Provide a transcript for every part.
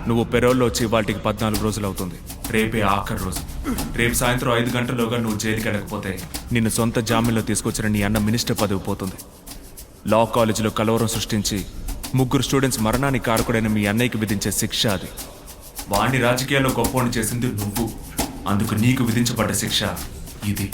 నువ్వు పెరోల్లో వచ్చి వాటికి 14 రోజులు అవుతుంది. రేపే ఆఖరి రోజు. రేపు సాయంత్రం 5 గంటల్లోగా నువ్వు జైలుకి వెళ్ళకపోతే నిన్ను సొంత జామీన్లో తీసుకొచ్చిన నీ అన్న మినిస్టర్ పదవి పోతుంది. లా కాలేజీలో కలవరం సృష్టించి 3 స్టూడెంట్స్ మరణానికి కారకుడైన మీ అన్నయ్యకి విధించే శిక్ష అది. వాణ్ణి రాజకీయాల్లో గొప్పవాణ్ణి చేసింది నువ్వు. అందుకు నీకు విధించబడ్డ శిక్ష ఇది.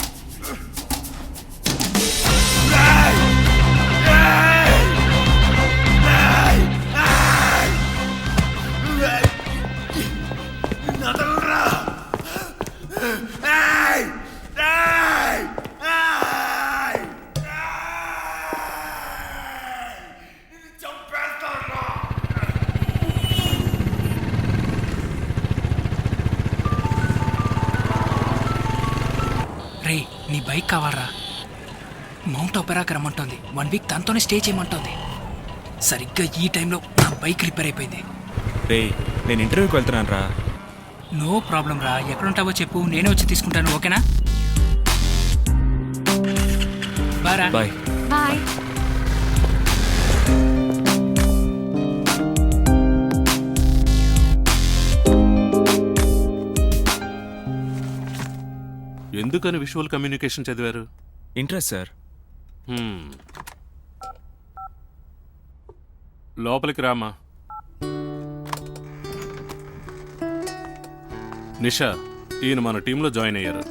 రే, నీ బైక్ కావాలరా? మౌంట్ ఒపెరాకి రమ్మంటోంది. 1 వీక్ తనతోనే స్టే చేయమంటోంది. సరిగ్గా ఈ టైంలో నా బైక్ రిపేర్ అయిపోయింది. రే, నేను ఇంటర్వ్యూకి వెళ్తున్నాను రా. నో ప్రాబ్లం రా, ఎక్కడుంటావో చెప్పు, నేనే వచ్చి తీసుకుంటాను. ఓకేనా? బాయ్. బాయ్. బాయ్. ఎందుకని విజువల్ కమ్యూనికేషన్ చదివారు? Interest sir. లోపలికి రామా. నిషా, ఈయన మన టీంలో జాయిన్ అయ్యారు.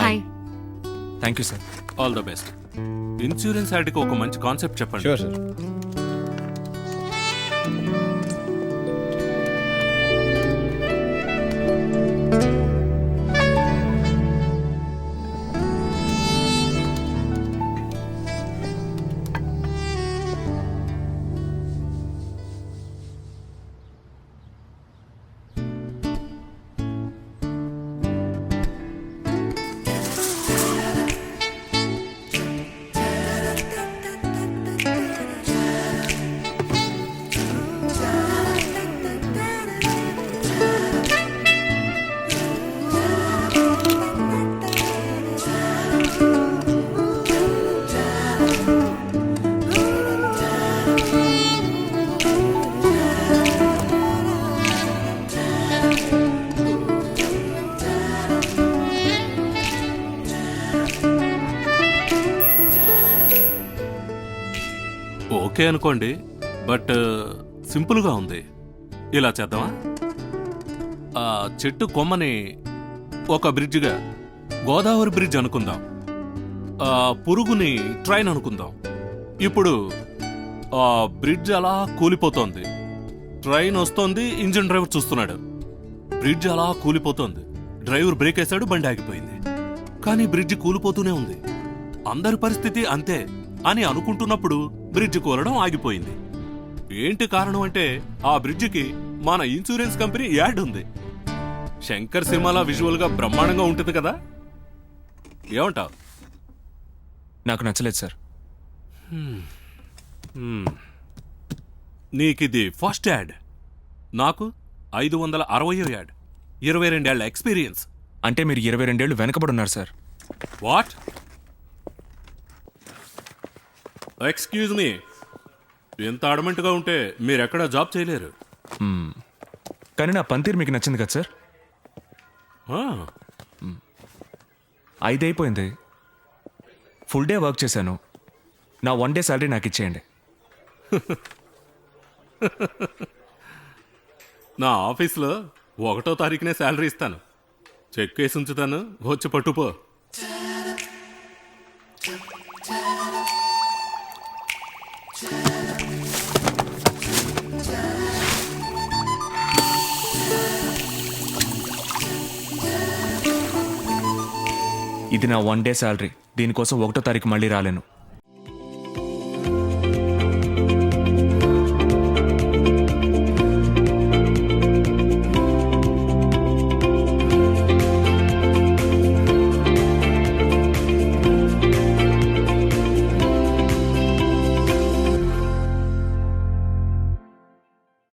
Hi. Thank you sir. All the best. Insurance యాడ్కి ఒక మంచి కాన్సెప్ట్ చెప్పండి. Sure sir. ఓకే అనుకోండి, బట్ సింపుల్గా ఉంది. ఇలా చేద్దామా? ఆ చెట్టు కొమ్మని ఒక బ్రిడ్జిగా గోదావరి బ్రిడ్జ్ అనుకుందాం. ఆ పురుగుని ట్రైన్ అనుకుందాం. ఇప్పుడు ఆ బ్రిడ్జ్ అలా కూలిపోతోంది. ట్రైన్ వస్తోంది, ఇంజిన్ డ్రైవర్ చూస్తున్నాడు. బ్రిడ్జ్ అలా కూలిపోతోంది. డ్రైవర్ బ్రేక్ వేశాడు, బండి ఆగిపోయింది. కానీ బ్రిడ్జ్ కూలిపోతూనే ఉంది. అందరి పరిస్థితి అంతే అని అనుకుంటున్నప్పుడు బ్రిడ్జ్ కూలడం ఆగిపోయింది. ఏంటి కారణం అంటే ఆ బ్రిడ్జికి మన ఇన్సూరెన్స్ కంపెనీ యాడ్ ఉంది. శంకర్ సినిమాలా విజువల్ గా బ్రహ్మాండంగా ఉంటుంది కదా. ఏమంటావ్? నాకు నచ్చలేదు సార్. నీకిది ఫస్ట్ యాడ్, నాకు 560 యాడ్, 22 ఏళ్ల ఎక్స్పీరియన్స్. అంటే మీరు 22 ఏళ్ళు వెనకబడి ఉన్నారు సార్. వాట్? ఎక్స్క్యూజ్ మీ, ఎంత అడమెంట్గా ఉంటే మీరెక్కడా జాబ్ చేయలేరు. కానీ నా పనితీరు మీకు నచ్చింది కదా సార్. 5 అయిపోయింది. ఫుల్ డే వర్క్ చేశాను. నా 1 డే శాలరీ నాకు ఇచ్చేయండి. నా ఆఫీస్లో 1వ తారీఖునే శాలరీ ఇస్తాను. చెక్ వేసి ఉంచుతాను, వచ్చి పట్టుపో. ఇది నా 1 డే శాలరీ. దీనికోసం 1వ తారీఖు మళ్ళీ రాలేను.